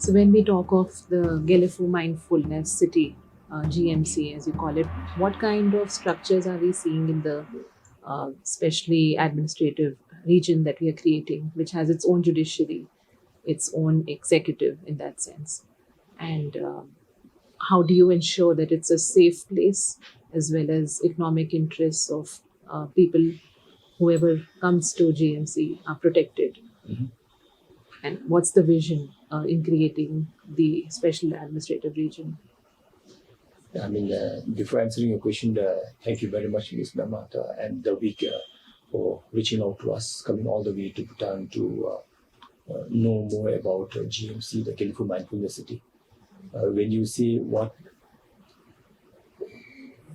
So when we talk of the Gelephu Mindfulness City, GMC as you call it, what kind of structures are we seeing in the especially administrative region that we are creating, which has its own judiciary, its own executive in that sense? And how do you ensure that it's a safe place as well as economic interests of people, whoever comes to GMC, are protected? Mhm. And what's the vision in creating the special administrative region? Before answering your question, thank you very much, Ms. Namata, and the week for reaching out to us, coming all the way to Bhutan to know more about GMC, the Gelephu Mindfulness City. When you say what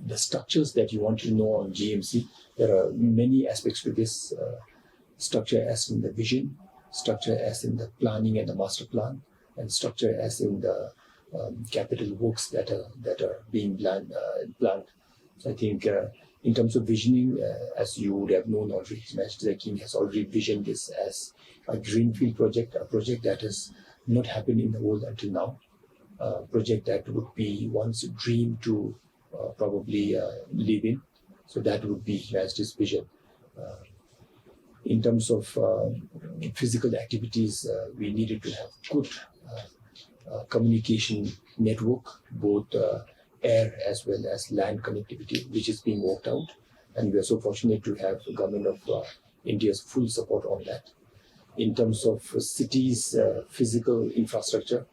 the structures that you want to know on GMC, there are many aspects to this structure, as in the vision, structure as in the planning and the master plan, and structure as in the capital works that are being planned. So I think in terms of visioning, as you would have known already, Master King has already visioned this as a greenfield project, a project that has not happened in the world until now, a project that would be one's dream to probably live in. So that would be Master's vision. In terms of physical activities, we needed to have good communication network, both air as well as land connectivity, which is being worked out. And we are so fortunate to have the government of India's full support on that. In terms of cities' physical infrastructure,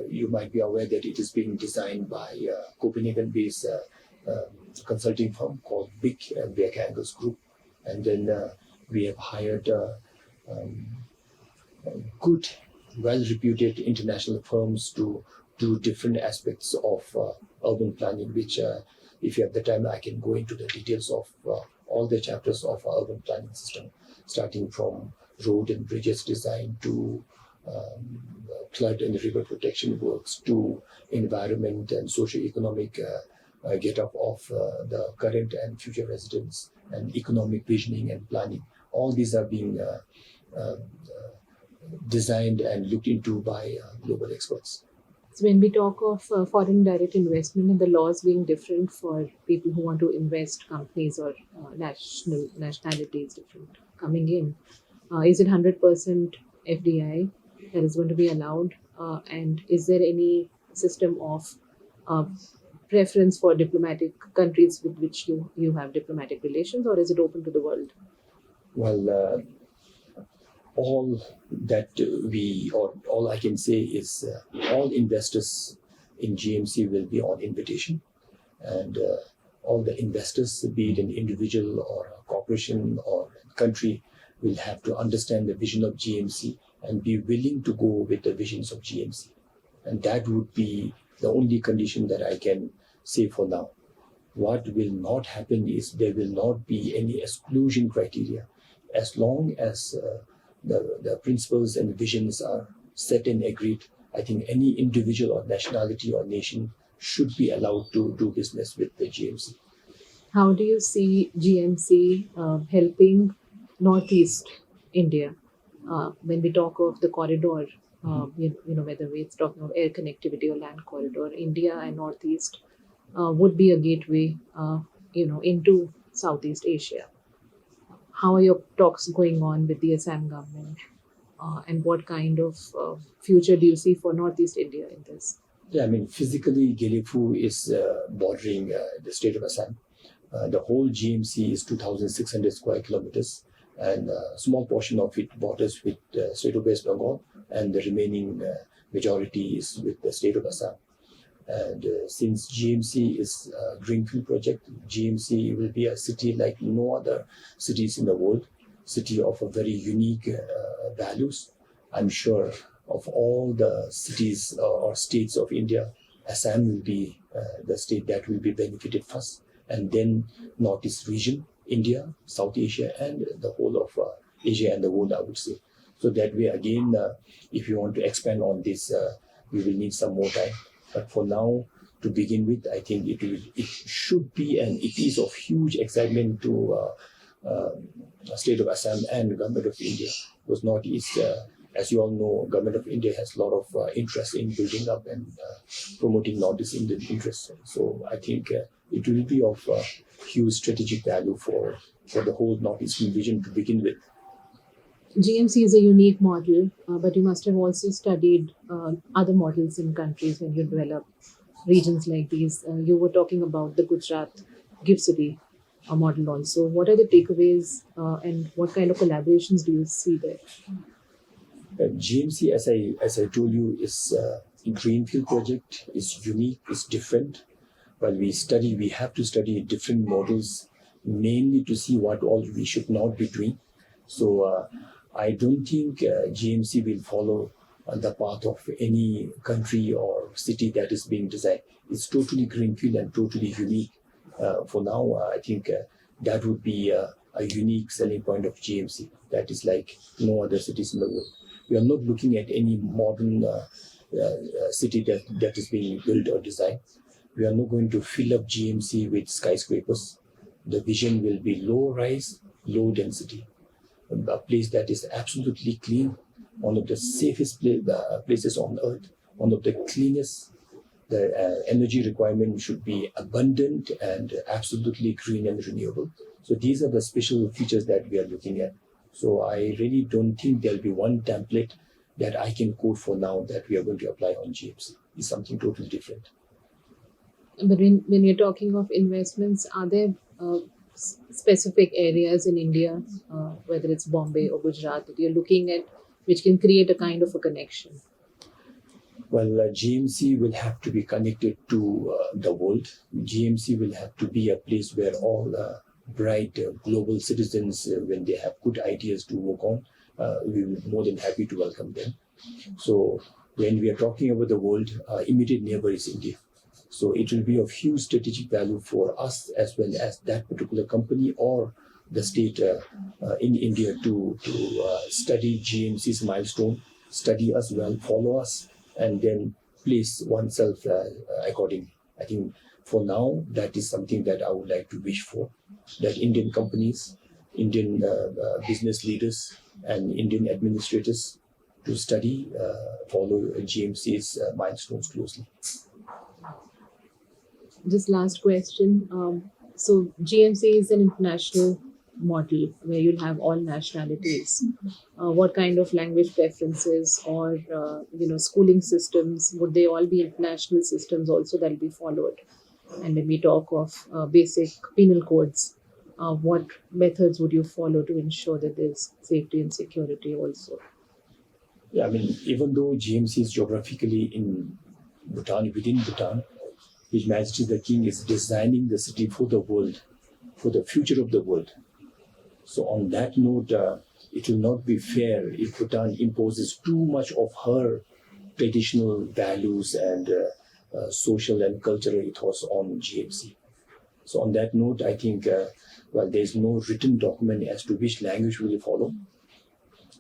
you might be aware that it is being designed by a Copenhagen-based consulting firm called Big and Beck Angles Group. And then we have hired good, well-reputed international firms to do different aspects of urban planning, which if you have the time, I can go into the details of all the chapters of our urban planning system, starting from road and bridges design to flood and river protection works to environment and socio-economic get up of the current and future residents and economic visioning and planning. All these are being designed and looked into by global experts. So when we talk of foreign direct investment and the laws being different for people who want to invest, companies or nationalities different coming in, is it 100% FDI that is going to be allowed? And is there any system of preference for diplomatic countries with which you have diplomatic relations, or is it open to the world? Well, all that all I can say is all investors in GMC will be on invitation, and all the investors, be it an individual or a corporation or a country, will have to understand the vision of GMC and be willing to go with the visions of GMC. And that would be the only condition that I can say for now. What will not happen is there will not be any exclusion criteria. As long as the principles and visions are set and agreed, I think any individual or nationality or nation should be allowed to do business with the GMC. How do you see GMC helping Northeast India? When we talk of the corridor, whether it's talking of air connectivity or land corridor, India and Northeast would be a gateway, into Southeast Asia. How are your talks going on with the Assam government? And what kind of future do you see for Northeast India in this? Yeah, physically, Gelephu is bordering the state of Assam. The whole GMC is 2,600 square kilometers, and a small portion of it borders with the state of West Bengal, and the remaining majority is with the state of Assam. And since GMC is a greenfield project, GMC will be a city like no other cities in the world, city of a very unique values. I'm sure of all the cities or states of India, Assam will be the state that will be benefited first, and then Northeast region, India, South Asia, and the whole of Asia and the world, I would say. So that way, again, if you want to expand on this, we will need some more time. But for now, to begin with, I think it should be, and it is of huge excitement to the state of Assam and the government of India, because Northeast as you all know, government of India has a lot of interest in building up and promoting Northeast Indian interests. So I think it will be of huge strategic value for the whole Northeastern region to begin with. GMC is a unique model, but you must have also studied other models in countries when you develop regions like these. You were talking about the Gujarat Gift City model also. What are the takeaways and what kind of collaborations do you see there? GMC, as I told you, is a greenfield project. It's unique. It's different. While we have to study different models, mainly to see what all we should not be doing. So I don't think GMC will follow the path of any country or city that is being designed. It's totally greenfield and totally unique. For now, I think that would be a unique selling point of GMC. That is like no other cities in the world. We are not looking at any modern city that is being built or designed. We are not going to fill up GMC with skyscrapers. The vision will be low rise, low density. A place that is absolutely clean, one of the safest places on earth, one of the cleanest. The energy requirement should be abundant and absolutely green and renewable. So these are the special features that we are looking at. So I really don't think there'll be one template that I can quote for now that we are going to apply on GMC. It's something totally different. But when you're talking of investments, are there specific areas in India, whether it's Bombay or Gujarat, that you're looking at which can create a kind of a connection? Well, GMC will have to be connected to the world. GMC will have to be a place where all bright global citizens, when they have good ideas to work on, we will be more than happy to welcome them. So when we are talking about the world, immediate neighbor is India. So it will be of huge strategic value for us as well as that particular company or the state in India to study GMC's milestone, study us well, follow us, and then place oneself accordingly. I think for now, that is something that I would like to wish for, that Indian companies, Indian business leaders, and Indian administrators to study, follow GMC's milestones closely. Just last question. So GMC is an international model where you'll have all nationalities. What kind of language preferences or schooling systems would they all be international systems also that will be followed? And when we talk of basic penal codes, what methods would you follow to ensure that there's safety and security also? Yeah, I mean, even though GMC is geographically in Bhutan, within Bhutan, His Majesty the King is designing the city for the world, for the future of the world. So on that note, it will not be fair if Bhutan imposes too much of her traditional values and social and cultural ethos on GMC. So on that note, I think, there's no written document as to which language we will follow.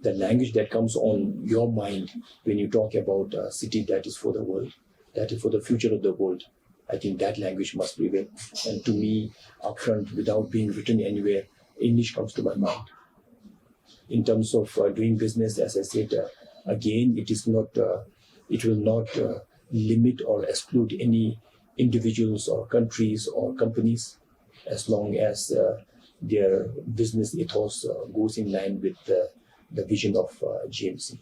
The language that comes on your mind when you talk about a city that is for the world, that is for the future of the world, I think that language must prevail. And to me, upfront, without being written anywhere, English comes to my mind. In terms of doing business, as I said, again, it will not limit or exclude any individuals or countries or companies as long as their business ethos goes in line with the vision of GMC.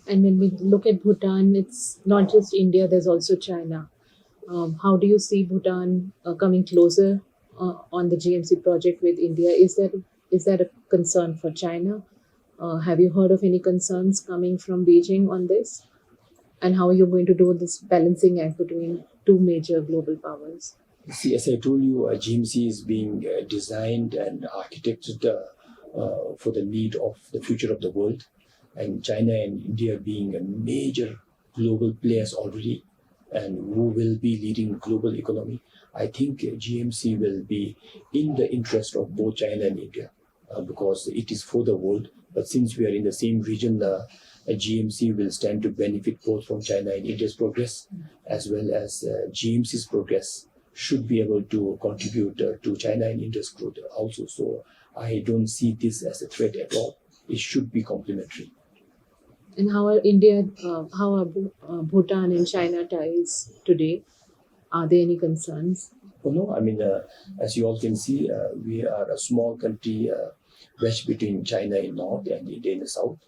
And when we look at Bhutan, it's not just India, there's also China. How do you see Bhutan coming closer on the GMC project with India? Is that a concern for China? Have you heard of any concerns coming from Beijing on this? And how are you going to do this balancing act between two major global powers? See, as I told you, GMC is being designed and architected for the need of the future of the world. And China and India being a major global players already and who will be leading global economy, I think GMC will be in the interest of both China and India because it is for the world. But since we are in the same region, GMC will stand to benefit both from China and India's progress as well as GMC's progress should be able to contribute to China and India's growth also. So I don't see this as a threat at all. it should be complementary. And how are Bhutan and China ties today? Are there any concerns? Oh, no, I mean, as you all can see, we are a small country wedged between China in north and India in the south.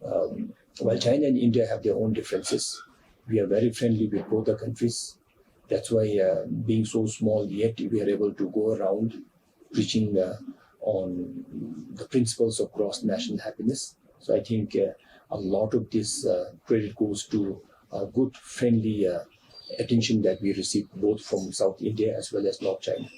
While China and India have their own differences, we are very friendly with both the countries. That's why, being so small, yet we are able to go around preaching on the principles of gross national happiness. So I think a lot of this credit goes to good, friendly attention that we receive both from South India as well as North China.